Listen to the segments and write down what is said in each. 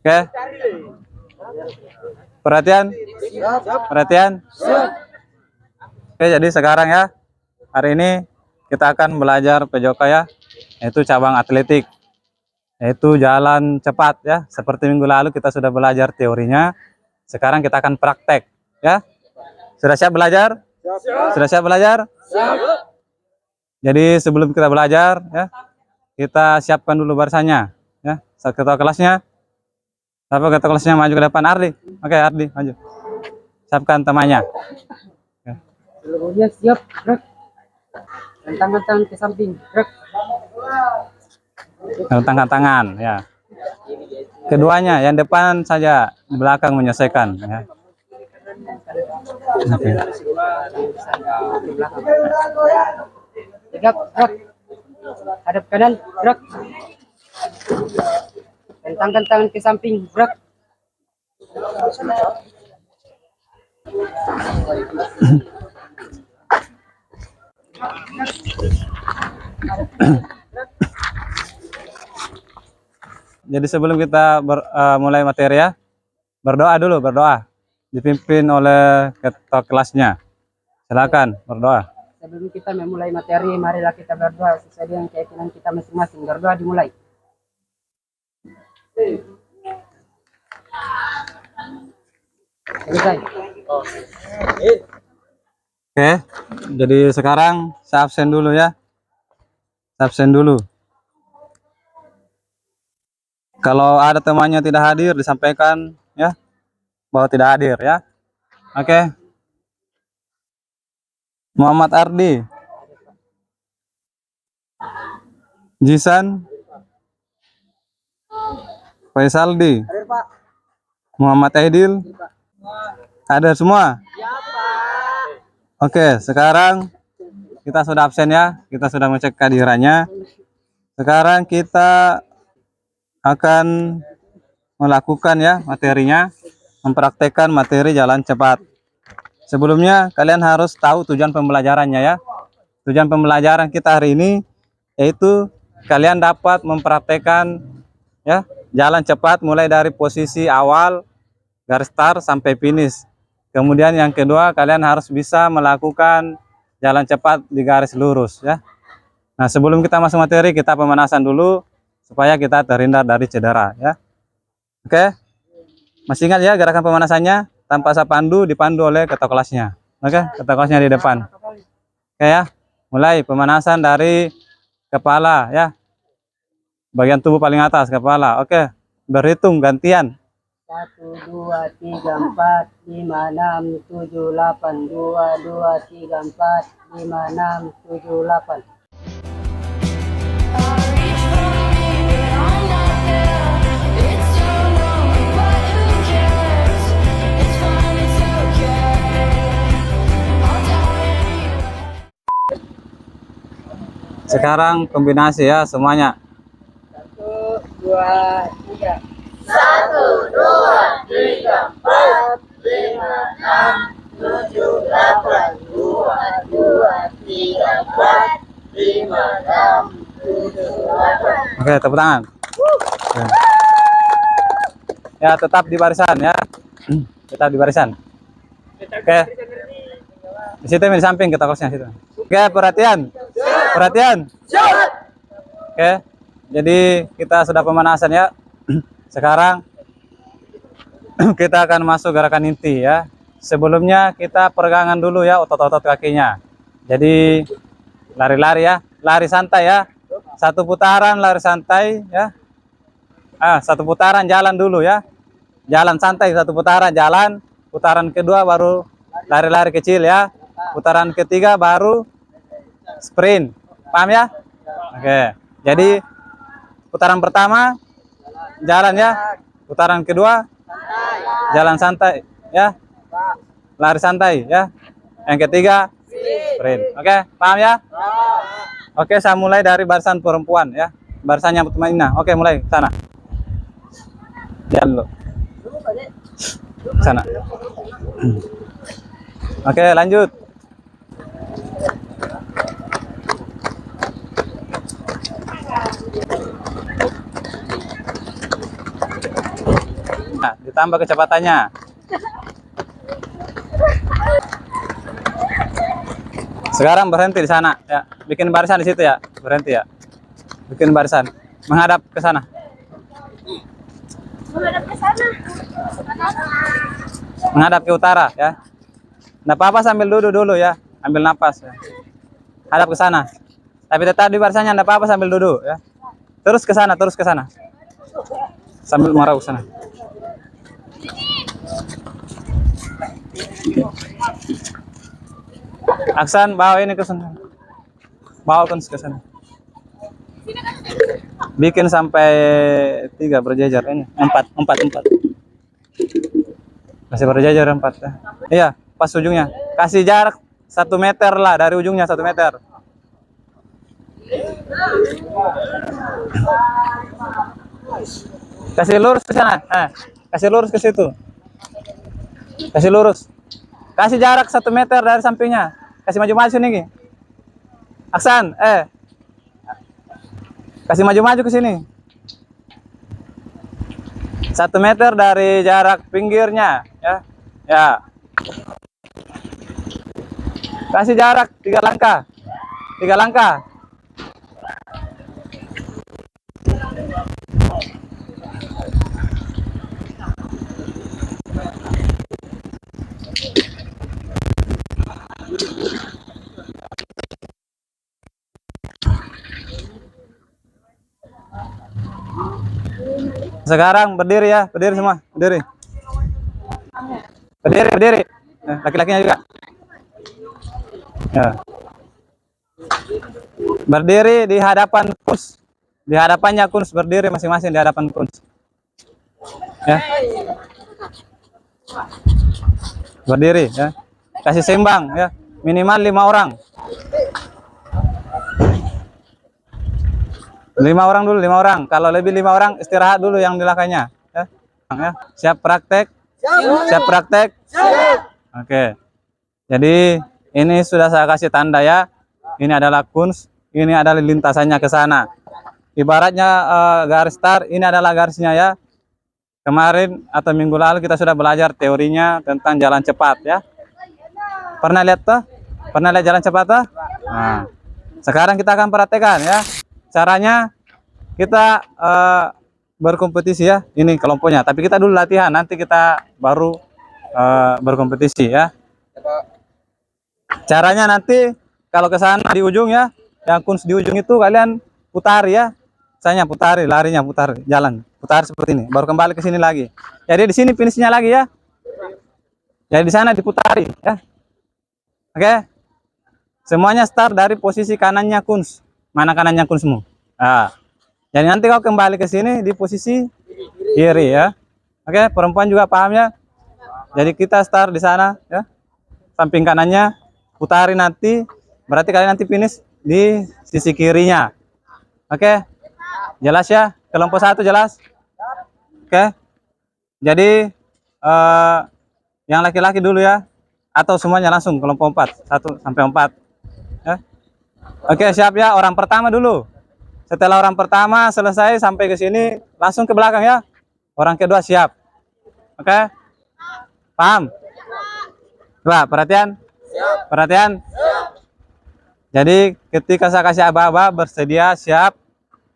Oke. Perhatian. Perhatian. Oke, jadi sekarang ya, hari ini kita akan belajar PJOK ya, yaitu cabang atletik, yaitu jalan cepat ya. Seperti minggu lalu kita sudah belajar teorinya, sekarang kita akan praktek ya. Sudah siap belajar? Sudah siap belajar? Jadi sebelum kita belajar ya, kita siapkan dulu barisannya ya. Ketua kelasnya, siapa ketua kelasnya maju ke depan? Ardi. Oke, Ardi maju. Siapkan temannya. Seluruhnya siap, gerak. Rentangkan tangan ke samping, gerak. Rentangkan tangan ya. Keduanya yang depan saja, di belakang menyelesaikan ya. Oke. Tegap, gerak. Hadap kanan, gerak. Rentangkan tangan ke samping, gerak. Jadi sebelum kita mulai materi ya, berdoa dulu, berdoa. Dipimpin oleh ketua kelasnya. Silakan berdoa. Sebelum kita memulai materi, marilah kita berdoa sesuai dengan keyakinan kita masing-masing. Berdoa dimulai. Selesai. Oke, jadi sekarang saya absen dulu ya. Saya absen dulu. Kalau ada temannya tidak hadir, disampaikan ya bahwa tidak hadir ya. Oke. Muhammad Ardi, Jisan, Faisaldi, Muhammad Aidil, ada semua? Oke, sekarang kita sudah absen ya, kita sudah mengecek kehadirannya. Sekarang kita akan melakukan ya materinya, mempraktekkan materi jalan cepat. Sebelumnya kalian harus tahu tujuan pembelajarannya ya. Tujuan pembelajaran kita hari ini yaitu kalian dapat mempraktekkan ya jalan cepat mulai dari posisi awal garis start sampai finish. Kemudian yang kedua, kalian harus bisa melakukan jalan cepat di garis lurus ya. Nah, sebelum kita masuk materi, kita pemanasan dulu supaya kita terhindar dari cedera ya. Oke. Masih ingat ya gerakan pemanasannya? Tanpa saya pandu, dipandu oleh ketua kelasnya. Oke, ketua kelasnya di depan. Oke ya. Mulai pemanasan dari kepala ya. Bagian tubuh paling atas, kepala. Oke. Berhitung gantian. 1, 2, 3, 4, 5, 6, 7, 8. 2, 2, 3, 4, 5, 6, 7, 8. Sekarang kombinasi ya semuanya. 1, 2, 3. 1, 2, 3, 4, 5, 6, 7, 8. 2, 2, 3, 4, 5, 6, 7, 8. Oke, tepuk tangan. Oke. Ya, tetap di barisan ya. Tetap di barisan. Oke. Di situ di samping ketua kelasnya situ. Oke, perhatian. Perhatian. Oke. Jadi kita sudah pemanasan ya. Sekarang kita akan masuk gerakan inti ya. Sebelumnya kita peregangan dulu ya otot-otot kakinya. Jadi lari-lari ya, lari santai ya. Satu putaran lari santai ya. Satu putaran jalan dulu ya. Jalan santai satu putaran jalan. Putaran kedua baru lari-lari kecil ya. Putaran ketiga baru sprint. Paham ya? Oke. Jadi putaran pertama jalan ya. Putaran kedua jalan santai ya. Lari santai ya. Yang ketiga sprint. Oke, paham ya? Oke, saya mulai dari barisan perempuan ya. Barisannya Mutmainah. Oke, mulai sana. Jalan dulu. Sana. Oke, lanjut. ditambah kecepatannya. Sekarang berhenti di sana ya. Bikin barisan di situ ya. Berhenti ya. Bikin barisan. Menghadap ke sana. Menghadap ke sana. Menghadap ke utara ya. Nggak apa-apa sambil duduk dulu ya. Ambil napas ya. Hadap ke sana. Tapi tetap di barisannya, nggak apa-apa sambil duduk ya. Terus ke sana, terus ke sana. Sambil mengarah ke sana. Aksan bawa ini ke sana. Bawa ke sana. Bikin sampai 3 berjajar ini. 4. Masih berjajar 4 ya. Iya, pas ujungnya. Kasih jarak 1 meter lah dari ujungnya, 1 meter. Kasih lurus ke sana. Kasih lurus ke situ. Kasih lurus. Kasih jarak 1 meter dari sampingnya. Kasih maju-maju nih. Aksan, kasih maju-maju ke sini. 1 meter dari jarak pinggirnya, ya. Ya. Kasih jarak 3 langkah. 3 langkah. Sekarang berdiri ya, berdiri semua, berdiri. Berdiri. Laki-lakinya juga. Ya. Berdiri di hadapan Kuns. Di hadapannya Kuns, berdiri masing-masing di hadapan Kuns. Ya. Berdiri ya. Kasih seimbang ya. Minimal 5 orang. 5 orang dulu, 5 orang. Kalau lebih 5 orang istirahat dulu yang di belakangnya ya. Siap praktek? Siap praktek? Oke. Jadi ini sudah saya kasih tanda ya. Ini adalah Kuns, ini adalah lintasannya ke sana. Ibaratnya garis start, ini adalah garisnya ya. Kemarin atau minggu lalu kita sudah belajar teorinya tentang jalan cepat ya. Pernah lihat tuh? Pernah lihat jalan cepat tuh? Nah, sekarang kita akan praktekkan ya. Caranya kita berkompetisi ya. Ini kelompoknya. Tapi kita dulu latihan. Nanti kita baru berkompetisi ya. Caranya nanti kalau ke sana di ujung ya, yang Kuns di ujung itu kalian putari ya. Saya putari, larinya putar, jalan putar seperti ini. Baru kembali ke sini lagi. Jadi di sini finishnya lagi ya. Jadi di sana diputari ya. Oke. Semuanya start dari posisi kanannya Kuns. Mana kanannya Kunsmu? Nah, jadi nanti kau kembali ke sini di posisi kiri ya. Oke, perempuan juga paham ya. Jadi kita start di sana ya. Samping kanannya putari nanti. Berarti kalian nanti finish di sisi kirinya. Oke. Jelas ya? Kelompok 1 jelas? Oke. Jadi yang laki-laki dulu ya. Atau semuanya langsung kelompok 4. 1 sampai 4. Ya. Oke, siap ya. Orang pertama dulu. Setelah orang pertama selesai sampai ke sini, langsung ke belakang ya. Orang kedua siap. Oke? Paham? Coba perhatian. Perhatian. Jadi ketika saya kasih aba-aba bersedia siap,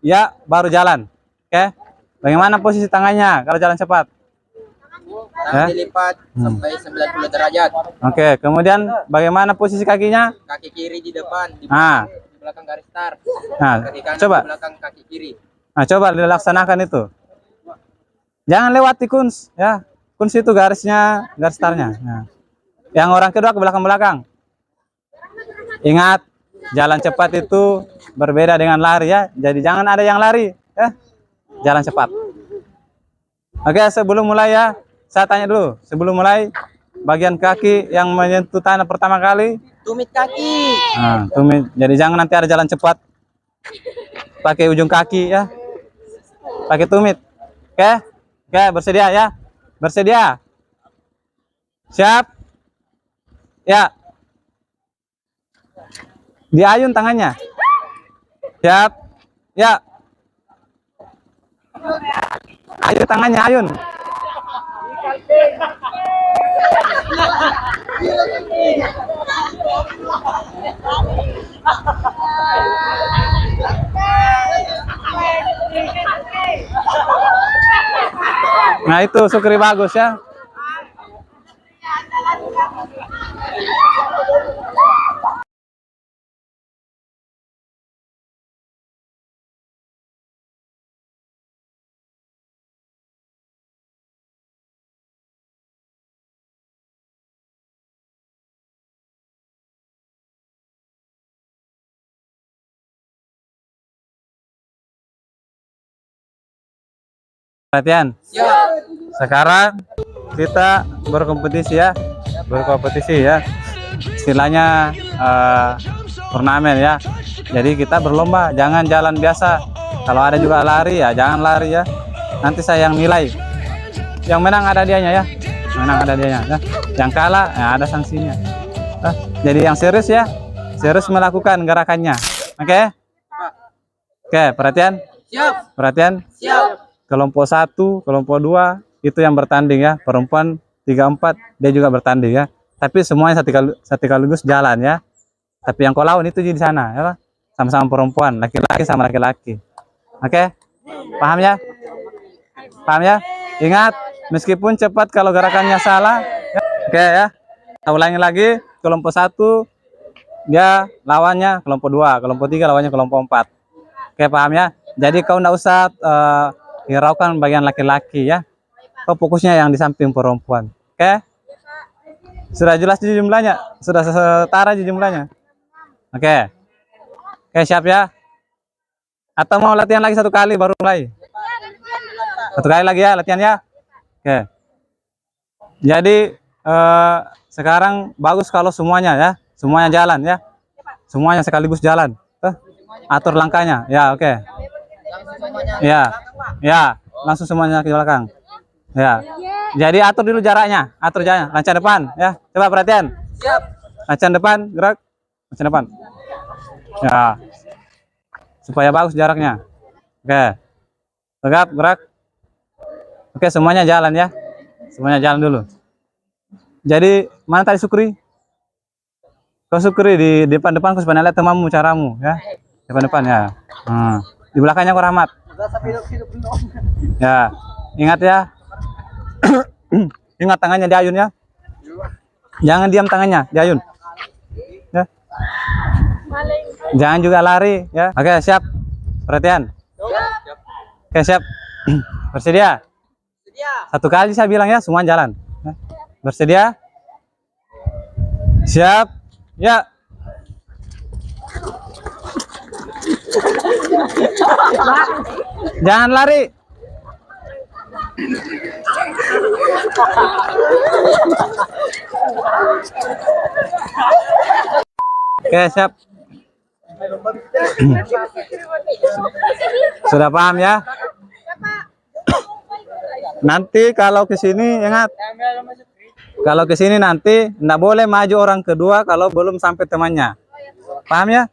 ya baru jalan. Oke? Bagaimana posisi tangannya kalau jalan cepat? Tangan dilipat sampai 90 derajat. Oke, kemudian bagaimana posisi kakinya? Kaki kiri di depan, di belakang garis start. Nah, Kaki kanan coba. di belakang kaki kiri. Nah, coba dilaksanakan itu. Jangan lewati Kuns, ya. Kuns itu garisnya, garis startnya. Nah. Yang orang kedua ke belakang-belakang. Ingat, jalan cepat itu berbeda dengan lari ya. Jadi jangan ada yang lari, ya. Jalan cepat. Oke, sebelum mulai ya, saya tanya dulu. Sebelum mulai, bagian kaki yang menyentuh tanah pertama kali. Tumit kaki. Nah, tumit. Jadi jangan nanti ada jalan cepat. Pakai ujung kaki ya. Pakai tumit. Oke? Oke, bersedia ya. Bersedia. Siap? Ya. Diayun tangannya. Siap? Ya. Ayun tangannya, ayun. Nah itu Sukri bagus ya. Perhatian. Sekarang kita berkompetisi ya. Berkompetisi ya. Istilahnya turnamen ya. Jadi kita berlomba, jangan jalan biasa. Kalau ada juga lari ya, jangan lari ya. Nanti saya yang nilai. Yang menang ada dianya ya. Menang ada dianya ya. Yang kalah ya ada sanksinya. Jadi yang serius ya. Serius melakukan gerakannya. Oke? Oke, perhatian. Siap. Perhatian. Siap. Kelompok 1, kelompok 2 itu yang bertanding ya. Perempuan 3, 4 dia juga bertanding ya. Tapi semuanya sekaligus jalan ya. Tapi yang kau lawan itu di sana ya, sama-sama perempuan, laki-laki sama laki-laki. Oke? Paham ya? Paham ya? Ingat, meskipun cepat kalau gerakannya salah. Ya. Oke ya. Kita ulangi lagi. Kelompok 1 dia lawannya kelompok 2, kelompok 3 lawannya kelompok 4. Oke, paham ya? Jadi kau enggak usah hiraukan bagian laki-laki ya. Kau fokusnya yang di samping perempuan. Oke? Sudah jelas di jumlahnya? Sudah setara di jumlahnya? Oke. Oke, siap ya? Atau mau latihan lagi 1 kali baru mulai? 1 kali lagi ya latihan ya? Oke. Jadi sekarang bagus kalau semuanya ya. Semuanya jalan ya. Semuanya sekaligus jalan. Atur langkahnya. Ya, oke. Ya. Ya, langsung semuanya ke belakang. Ya. Jadi atur dulu jaraknya, atur jaraknya. Lancar depan, ya. Coba perhatian. Siap. Lancar depan, gerak. Lancar depan. Ya. Supaya bagus jaraknya. Oke. Tegap, gerak. Oke, semuanya jalan ya. Semuanya jalan dulu. Jadi, mana tadi Sukri? Kau Sukri di depan-depan kau supaya lihat temanmu caramu, ya. Depan-depan ya. Di belakangnya kau Rahmat. Ya, ingat ya. Ingat tangannya diayun ya. Jangan diam tangannya, diayun. Ya. Jangan juga lari ya. Oke, siap. Perhatian. Oke, siap. Bersedia? 1 kali saya bilang ya, semua jalan. Ya. Bersedia? Siap. Ya. Jangan lari. Oke, siap. Sudah paham ya? Nanti kalau ke sini ingat, kalau ke sini nanti enggak boleh maju orang kedua kalau belum sampai temannya. Paham ya?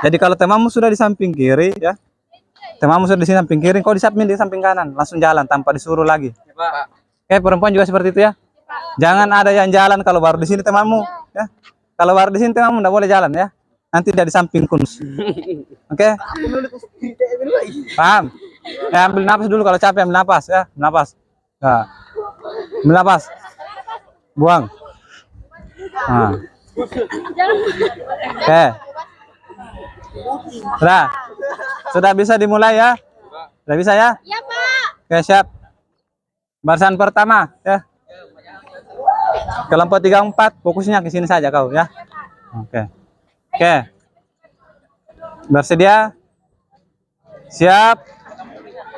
Jadi kalau temanmu sudah di samping kiri ya, temanmu sudah di samping kiri, kau di samping kanan, langsung jalan tanpa disuruh lagi. Oke, perempuan juga seperti itu ya. Jangan ada yang jalan kalau baru di sini temanmu ya. Kalau baru di sini temanmu enggak boleh jalan ya. Nanti dia di samping kunus. Oke? Paham? Ya, ambil napas dulu kalau capek, ambil napas ya, napas. Nah. Ambil napas. Buang. Nah. Oke. Sudah bisa dimulai ya? Sudah bisa ya? Ya, Pak. Oke, siap. Barisan pertama ya. Kelompok 3, 4 fokusnya ke sini saja kau ya. Oke. Oke. Bersedia? Siap.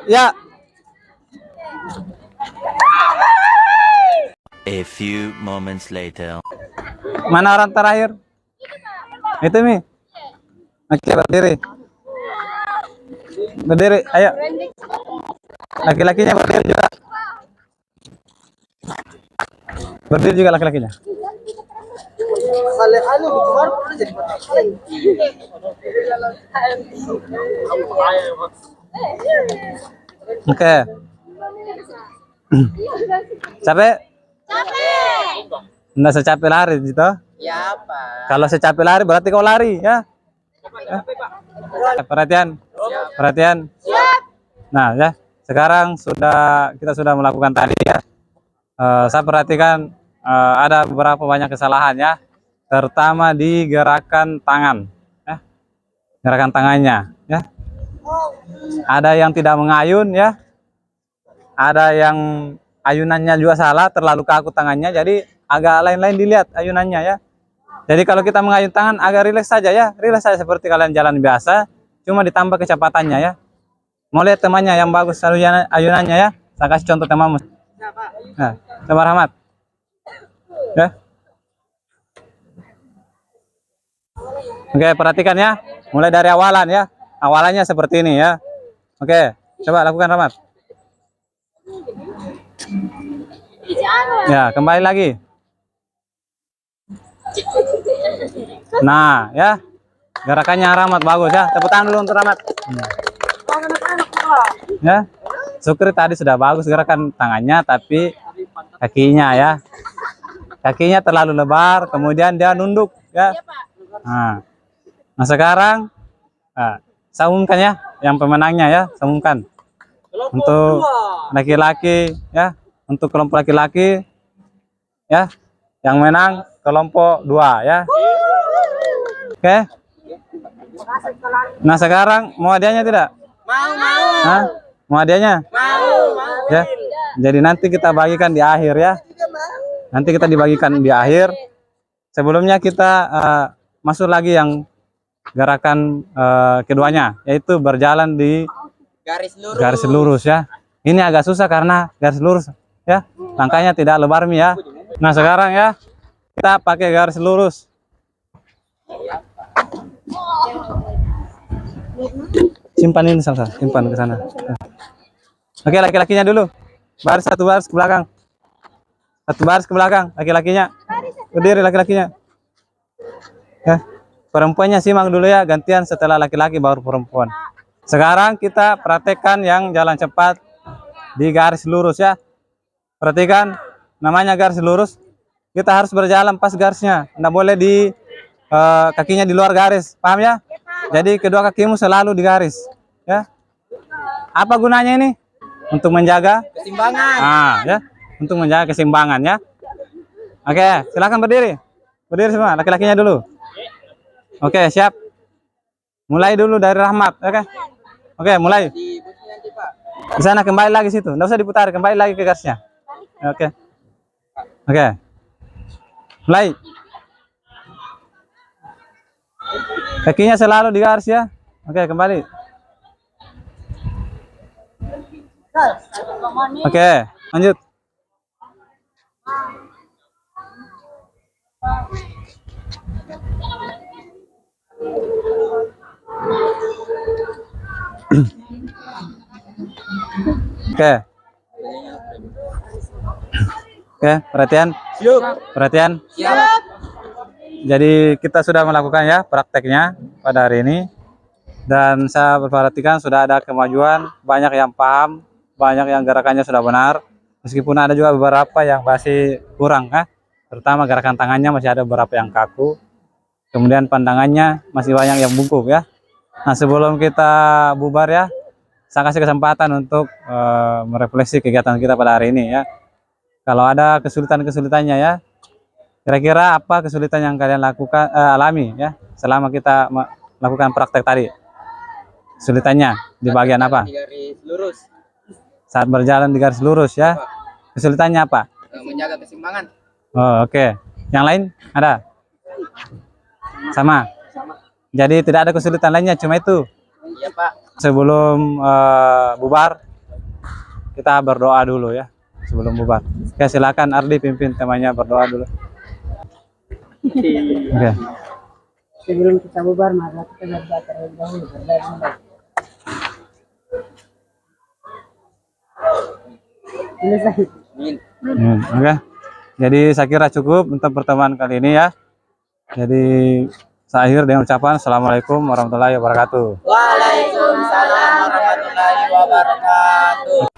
Ya. A few moments later. Mana orang terakhir? Itu Mi. Oke, berdiri. Berdiri, ayo. Laki-lakinya berdiri juga. Berdiri juga laki-lakinya. Oke. Capek? Capek. Nggak secapek lari gitu. Ya, Pak. Kalau secapek lari berarti kau lari ya. Perhatian. Perhatian. Nah, ya. Sekarang kita sudah melakukan tadi ya. Saya perhatikan ada beberapa banyak kesalahan ya. Terutama di gerakan tangan ya. Gerakan tangannya ya. Ada yang tidak mengayun ya. Ada yang ayunannya juga salah, terlalu kaku tangannya, jadi agak lain-lain dilihat ayunannya ya. Jadi kalau kita mengayun tangan agak rileks saja ya, rileks saja seperti kalian jalan biasa, cuma ditambah kecepatannya ya. Mau lihat temannya yang bagus ayunannya ya, saya kasih contoh temanmu. Nah, coba Rahmat. Ya. Oke, perhatikan ya, mulai dari awalan ya, awalannya seperti ini ya. Oke, coba lakukan Rahmat. Ya, kembali lagi. Nah, ya. Gerakannya Rahmat bagus ya. Tepuk tangan dulu untuk Rahmat. Ya. Sukri tadi sudah bagus gerakan tangannya, tapi kakinya ya. Kakinya terlalu lebar, kemudian dia nunduk ya. Nah sekarang saya umumkan ya, yang pemenangnya ya, saya umumkan. Untuk laki-laki ya, untuk kelompok laki-laki ya, yang menang kelompok 2 ya. Oke. Nah sekarang mau hadiahnya tidak? Mau. Mau hadiahnya? Mau. Ya. Jadi nanti kita bagikan di akhir ya. Nanti kita dibagikan di akhir. Sebelumnya kita masuk lagi yang gerakan keduanya, yaitu berjalan di garis lurus ya. Ini agak susah karena garis lurus ya. Langkahnya tidak lebar ya. Nah sekarang ya kita pakai garis lurus. Simpan ini Salsa, simpan ke sana. Oke, laki-lakinya dulu. Satu baris ke belakang. Satu baris ke belakang, laki-lakinya. Berdiri laki-lakinya. Ya. Perempuannya simak dulu ya, gantian setelah laki-laki baru perempuan. Sekarang kita praktekkan yang jalan cepat di garis lurus ya. Perhatikan, namanya garis lurus. Kita harus berjalan pas garisnya, tidak boleh di kakinya di luar garis, paham ya? Jadi kedua kakimu selalu di garis, ya. Apa gunanya ini? Untuk menjaga keseimbangan. Ya, untuk menjaga keseimbangan ya. Oke, silakan berdiri, berdiri semua, laki-lakinya dulu. Oke, siap. Mulai dulu dari Rahmat, oke? Oke, mulai. Di sana kembali lagi situ, nggak usah diputar, kembali lagi ke garisnya. Oke, oke. Mulai. Kakinya selalu di garis ya. Oke, kembali. Oke, lanjut. Oke. Oke, perhatian. Perhatian. Jadi kita sudah melakukan ya prakteknya pada hari ini, dan saya perhatikan sudah ada kemajuan, banyak yang paham, banyak yang gerakannya sudah benar, meskipun ada juga beberapa yang masih kurang ya, terutama gerakan tangannya masih ada beberapa yang kaku, kemudian pandangannya masih banyak yang bungkuk ya. Nah sebelum kita bubar ya, saya kasih kesempatan untuk merefleksi kegiatan kita pada hari ini ya. Kalau ada kesulitan-kesulitannya ya, kira-kira apa kesulitan yang kalian lakukan alami ya selama kita melakukan praktek tadi? Kesulitannya di bagian apa? Di garis lurus. Saat berjalan di garis lurus ya. Kesulitannya apa? Menjaga keseimbangan. Oh, oke. Yang lain ada? Sama. Jadi tidak ada kesulitan lainnya, cuma itu. Iya, Pak. Sebelum bubar, kita berdoa dulu ya. Sebelum bubar. Oke, silakan Ardi pimpin temannya berdoa dulu. Oke. Sebelum kita bubar, mari kita berdoa terlebih dahulu. Oke. Jadi saya kira cukup untuk pertemuan kali ini ya. Jadi saya akhir dengan ucapan Assalamualaikum warahmatullahi wabarakatuh. Waalaikumsalam warahmatullahi wabarakatuh.